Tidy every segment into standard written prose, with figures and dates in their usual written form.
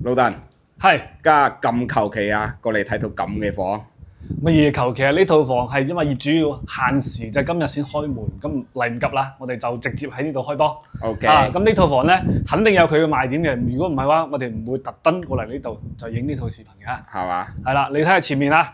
老鄧，係家下咁求其啊，過嚟睇套咁嘅房。乜嘢求其啊？呢套房係因為業主要限時，就係今日先開門，咁嚟唔及啦，我哋就直接喺呢度開波。 OK，咁呢套房咧，肯定有佢嘅賣點嘅。如果唔係話，我哋唔會特登過嚟呢度就影呢套視頻嘅。係嘛？係啦，你睇下前面啦，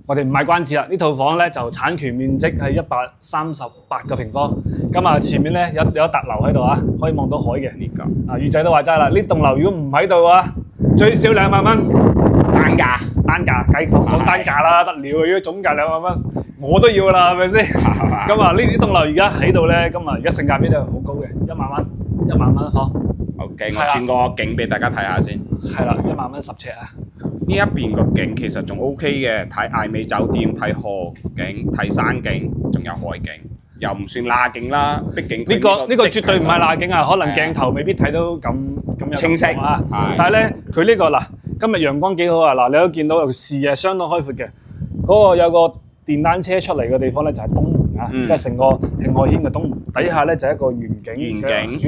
我哋唔賣關子啦。呢套房咧就產權面積係138個平方，咁啊前面咧有一笪樓喺度啊，可以望到海嘅。呢個啊，魚仔都話齋啦，呢棟樓如果唔喺度嘅話，最少2萬蚊。單價，單價，梗係講單價啦，得了。如果總價2萬蚊，我都要啦，係咪先？咁啊，呢棟樓而家喺度咧，咁啊，而家性價比都係好高嘅，1萬蚊，1萬蚊一房。OK，我轉個景俾大家睇下先。係啦，1萬蚊10尺啊！呢一邊個景其實仲 OK 嘅，睇艾美酒店、睇河景、睇山景，仲有海景，又唔算罅景啦。畢竟呢個絕對唔係罅景啊，可能鏡頭未必睇到咁有清晰啊。但係咧，佢呢個嗱，今日陽光幾好啊！嗱，你都見到視野相當開闊嘅。嗰個有個電單車出嚟嘅地方咧，就係東門啊，即係成個廷海軒嘅東門。底下咧就係一個園景嘅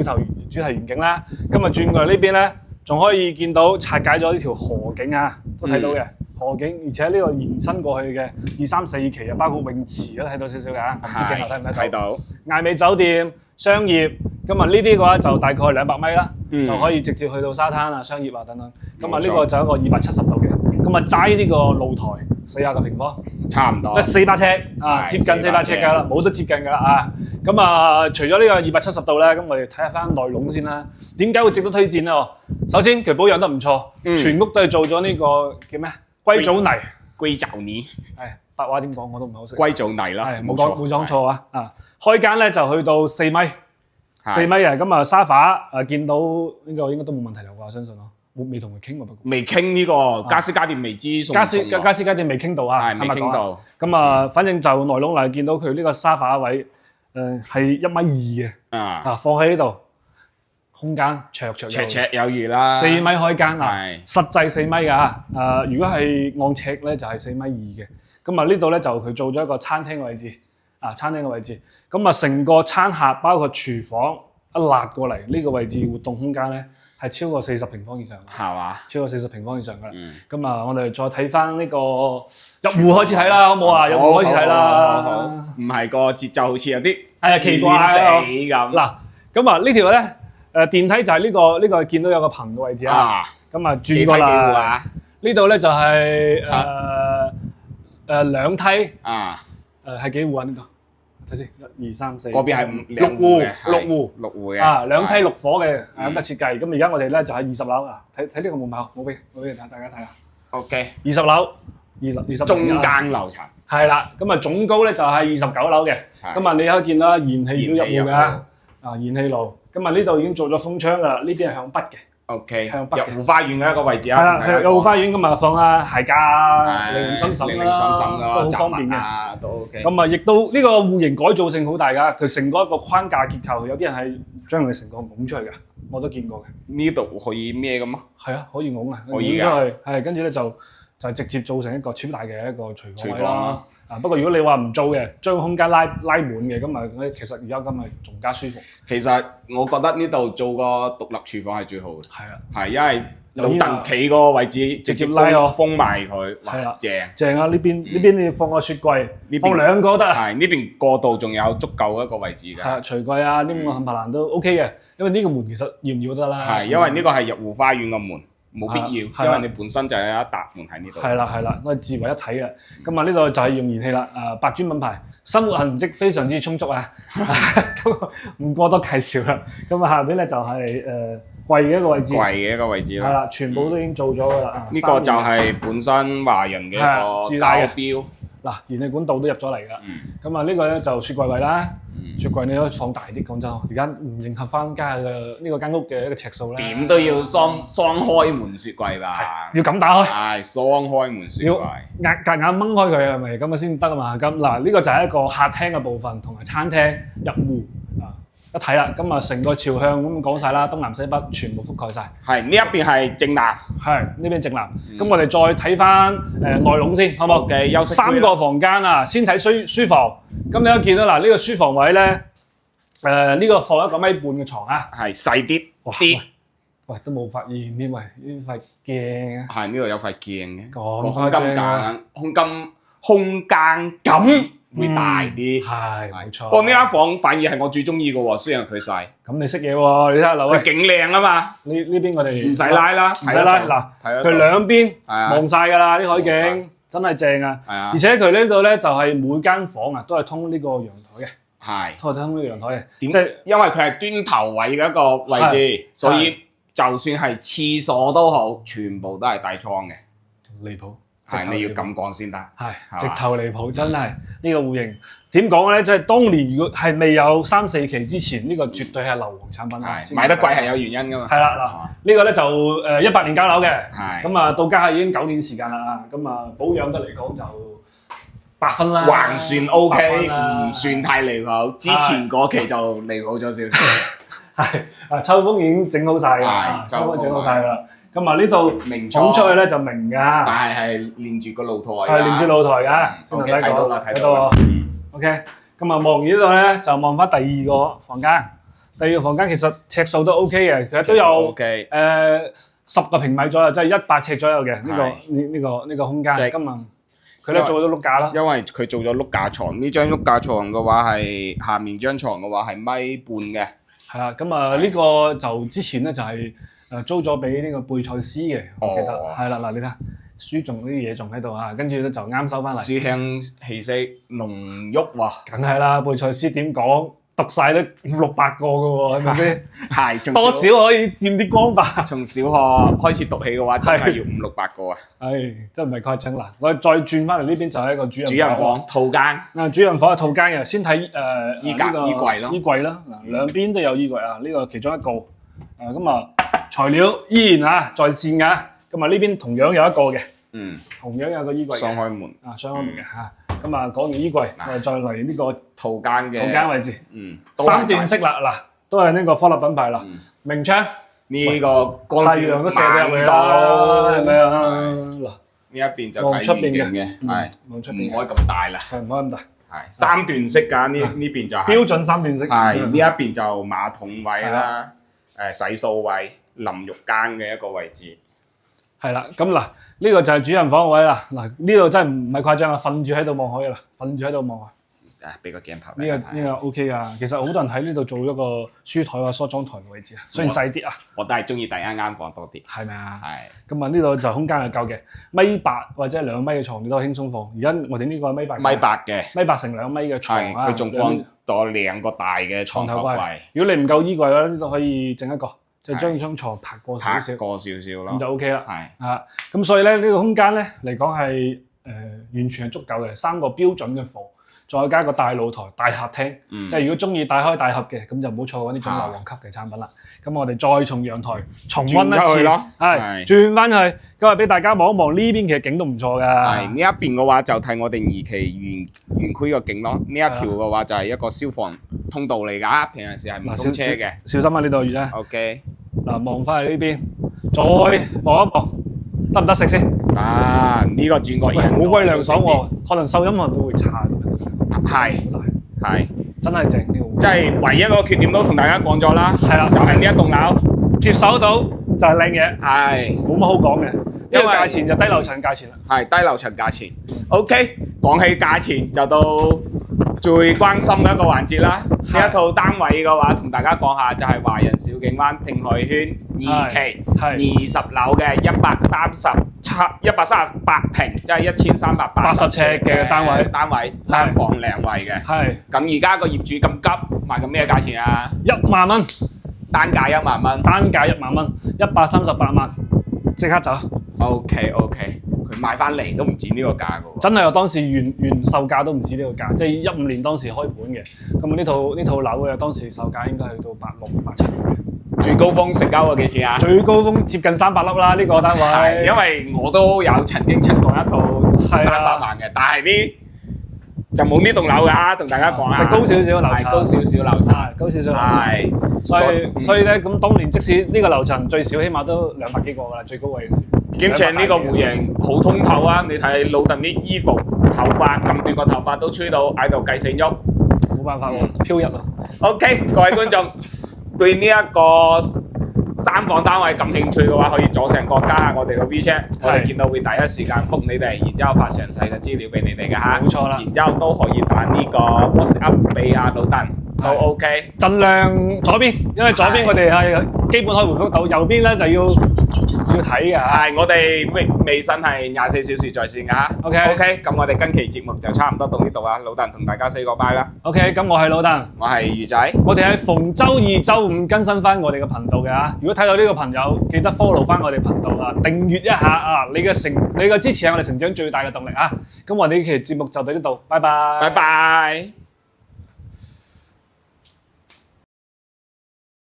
主題園景啦。今日轉過嚟呢邊咧，仲可以見到拆解咗呢條河景啊，都睇到嘅。河景，而且呢個延伸過去嘅2、3、4期啊，包括泳池都睇到少少嘅。唔知鏡頭睇唔睇到？艾美酒店、商業，今日呢啲嘅話就大概200米啦，就可以直接去到沙灘啊、商業啊等等。咁啊，呢個就一個270度嘅。咁啊，齋呢個露台40個平方，差唔多，即係400尺啊，接近400尺㗎啦，冇得接近㗎啦啊！咁啊，除咗呢個270度咧，咁我哋睇下翻內籠先啦。點解會值得推薦咧？首先佢保養得唔錯，全屋都係做咗呢個叫咩？硅藻泥。硅藻泥。係白話點講我都唔係好識。硅藻泥啦，係冇講錯啊！啊，開間咧就去到4米，4米啊！咁啊沙發見到呢個應該都冇問題啦啩，我相信咯。未同佢傾過，不過未傾呢個家私家電未知送唔送喎？家私家電未傾到啊，係未傾到。咁啊，反正就內籠嚟見到佢呢個沙發位，係1.2米嘅，放喺呢度，空間綽綽有餘啦。4米開間啊，係實際4米㗎。如果係按尺咧就係4.2米嘅。咁啊呢度咧就佢做咗一個餐廳嘅位置，餐廳嘅位置。咁啊成個餐客包括廚房一揦過嚟呢個位置活動空間咧。係超過40平方以上，係嘛？超過40平方以上噶啦。咁啊，我哋再睇翻呢個入戶開始睇啦，好唔好啊？入戶開始睇啦。唔係個節奏好似有啲奇怪咁。嗱，咁啊呢條咧電梯就係呢個見到有個棚嘅位置啊。咁啊轉過啦。呢度咧就係兩梯。係幾戶啊？呢度？睇先，1、2、3、4。嗰邊係6戶嘅。兩梯6伙嘅咁嘅設計。咁而家我哋咧就喺20樓啊，睇呢個門口，冇俾大家睇下。OK。20樓，20中間樓層。係啦，咁啊總高咧就係29樓嘅。咁啊你可以見到燃氣都入戶㗎。燃氣爐。咁啊呢度已經做咗風窗㗎啦，呢邊係向北嘅。OK。向北嘅。入戶花園嘅一個位置啊。係啦，入戶花園咁啊放下鞋架，零零ସମ୍ସମ୍啦，都好方便嘅。都 OK。咁啊，亦都呢個戶型改造性好大㗎，佢成個一個框架結構，有啲人係將佢成個拱出去㗎，我都見過嘅。呢度可以咩㗎嘛？係啊，可以拱啊，可以㗎。係跟住咧就直接做成一個超大嘅一個廚房啦。不過如果你話唔做嘅，將空間拉滿嘅，咁啊其實而家咁咪仲加舒服。其實我覺得呢度做個獨立廚房係最好嘅。係啊。係因為老鄧企個位置直接封埋佢，哇正啊！呢邊你放個雪櫃，放2個都得。係呢邊過渡仲有足夠一個位置㗎。係櫥櫃啊，呢個冚唪唥都 OK 嘅，因為呢個門其實要唔要得啦。係因為呢個係入戶花園嘅門。冇必要，因為你本身就有一笪門喺呢度。係啦，我係自為一體嘅。咁啊，呢度就係用燃氣啦。白磚品牌，生活痕跡非常之充足啊。咁唔過多介紹啦。咁啊，下邊咧就係櫃嘅一個位置。櫃嘅一個位置啦。係啦，全部都已經做咗㗎啦。呢個就係本身華人嘅一個交標。嗱，燃氣管道都入咗嚟㗎。咁啊，呢個咧就雪櫃位啦。雪櫃你可以放大啲，講真，而家唔迎合翻家嘅呢個間屋嘅一個尺數啦。點都要雙開門雪櫃吧？要咁打開。係雙開門雪櫃。夾硬掹開佢係咪咁啊先得啊嘛？咁嗱，呢個就係一個客廳嘅部分同埋餐廳入戶一睇啦。咁啊，成個朝向咁講晒啦，東南西北全部覆蓋晒。係呢一邊係正南，係呢邊正南。咁我哋再睇翻內籠先，好冇？嘅有3個房間啊，先睇書房。咁你都見到嗱，呢個書房位咧，呢個放1.5米嘅床啊，係細啲，喂，都冇發現添，喂，呢塊鏡啊，係呢度有塊鏡嘅，個咁空間誇張啊感感會大啲。係冇錯。不過呢間房反而係我最中意嘅喎，雖然佢細，咁你識嘢喎，你睇下樓佢勁靚啊嘛。呢邊我哋唔使拉啦，唔使拉嗱，佢兩邊望晒㗎啦，啲海景真係正啊！而且佢呢度咧就係每間房啊都係通呢個陽台嘅。係，通呢個陽台嘅，即係因為佢係端頭位嘅一個位置，所以就算係廁所都好，全部都係帶窗嘅。離譜，係你要咁講先得。係，直頭離譜，真係呢個戶型點講咧？即係當年如果係未有3、4期之前，呢個絕對係樓王產品啦。買得貴係有原因㗎嘛。係啦，嗱，呢個咧就18年交樓嘅，咁啊到家已經9年時間啦，咁啊保養得嚟講就8分啦，還算 OK，唔算太離譜。之前嗰期就離譜咗少少。係啊，抽風已經整好晒㗎，抽風整好晒啦。咁啊呢度拱出去咧就明㗎，但係連住個露台。係連住露台㗎。OK，睇到啦，睇到。OK，咁啊望完呢度咧就望翻第二個房間。第二個房間其實尺數都 OK 嘅，其實都有10個平米左右，即係100尺左右嘅呢個空間。今日佢咧做咗碌架啦，因為佢做咗碌架床。呢張碌架床嘅話係下面張床嘅話係米半嘅。係啦，咁啊呢個就之前咧就係租咗俾呢個貝塞斯嘅，我記得係啦。嗱你睇書仲啲嘢仲喺度啊，跟住咧就啱收翻嚟。書香氣息濃郁喎，梗係啦，貝塞斯點講？讀晒都500-600個嘅喎，係咪先？係，多少可以佔啲光吧？從小學開始讀起嘅話，真係要500-600個啊！係，真唔係誇張啦。我哋再轉翻嚟呢邊就係一個主人房套間。啊，主人房係套間嘅，先睇衣櫃咯。衣櫃啦，嗱兩邊都有衣櫃啊，呢個其中一個。咁啊材料依然在線㗎，咁啊呢邊同樣有一個嘅。同樣有個衣櫃。雙開門。雙開門嘅嚇。咁啊，講完衣櫃，我哋再嚟呢個套間位置。3段式啦，嗱，都係呢個科勒品牌啦。明窗呢個光線都射到入嚟啦，係咪啊？嗱，呢一邊就望出邊嘅，係望出邊唔可以咁大啦，係唔可以咁大。係3段式㗎，呢邊就係標準3段式。係呢一邊就馬桶位啦，洗漱位、淋浴間嘅一個位置。係啦，咁嗱，呢個就係主人房位啦。嗱，呢度真係唔係誇張啊，瞓住喺度望可以啦，瞓住喺度望啊。俾個鏡頭。呢個 OK 啊，其實好多人喺呢度做一個書台或梳妝台嘅位置啊，雖然細啲啊。我都係中意第一間房多啲。係咪啊？係。咁啊，呢度就空間係夠嘅，1.8米或者2米嘅床你都輕鬆放。而家我哋呢個係1.8米。1.8嘅。1.8乘2米嘅床啊。佢仲放咗2個大嘅床頭櫃。如果你唔夠衣櫃嘅話，呢度可以整一個。就將張床拍過少少咯，咁就 OK 啦。係啊，咁所以咧呢個空間咧嚟講係完全係足夠嘅，3個標準嘅房，再加個大露台、大客廳。即係如果中意大開大合嘅，咁就唔好錯過呢種流浪級嘅產品啦。咁我哋再從陽台重溫一次，係轉翻去，今日俾大家望一望呢邊，其實景都唔錯㗎。係呢一邊嘅話就睇我哋2期園區嘅景咯。呢一條嘅話就係一個消防通道嚟㗎，平時係唔通車嘅。小心啊！呢度雨啫。OK。嗱，望翻去呢邊，再望一望，得唔得食先？呢個轉角嘢好鬼涼爽喎，可能收音可能都會差啲。係，真係正呢個。即係唯一一個缺點都同大家講咗啦。係啦，就係呢一棟樓接手到就係靚嘢。係，冇乜好講嘅。因為價錢就低樓層價錢啦。係低樓層價錢。OK，講起價錢就到最關心嘅一個環節啦。呢一套單位嘅話，同大家講下就係華人小景灣定海軒2期20樓嘅138平，即係1380尺嘅單位，3房2衛嘅。係。咁而家個業主咁急，賣緊咩價錢啊？1萬蚊，單價1萬蚊，單價1萬蚊，138萬，即刻走。OK，佢賣翻嚟都唔止呢個價㗎喎。真係，我當時原售價都唔止呢個價，即係15年當時開盤嘅。咁呢套樓嘅當時售價應該去到86、87嘅。最高峰成交過幾錢啊？最高峰接近300粒啦，呢個單位。係，因為我都有曾經出過一套300萬嘅，但係呢就冇呢棟樓㗎，同大家講啊。就高少少樓層，高少少樓層。高少少樓層。係，所以咧，咁當年即使呢個樓層最少起碼都200幾個㗎啦，最高位嗰時。兼且呢個戶型好通透啊！你睇老鄧啲衣服、頭髮咁短個頭髮都吹到喺度計成喐，冇辦法喎，飄逸啊！OK， 各位觀眾對呢一個三房單位感興趣嘅話，可以左上角加下我哋個 WeChat，我哋見到會第一時間覆你哋，然之後發詳細嘅資料俾你哋嘅嚇。冇錯啦。然之後都可以彈呢個 WhatsApp 俾阿老鄧，都 OK。盡量左邊，因為左邊我哋係基本可以回覆到，右邊咧就要睇嘅嚇。係，我哋微信係24小時在線㗎。OK，咁我哋今期節目就差唔多到呢度啊，老鄧同大家 say 個 bye 啦。OK，咁我係老鄧，我係魚仔。我哋喺逢週二、週五更新翻我哋嘅頻道嘅嚇。如果睇到呢個朋友，記得 follow 翻我哋頻道啊，訂閱一下啊！你嘅支持係我哋成長最大嘅動力啊！咁我哋呢期節目就到呢度，拜拜。拜拜。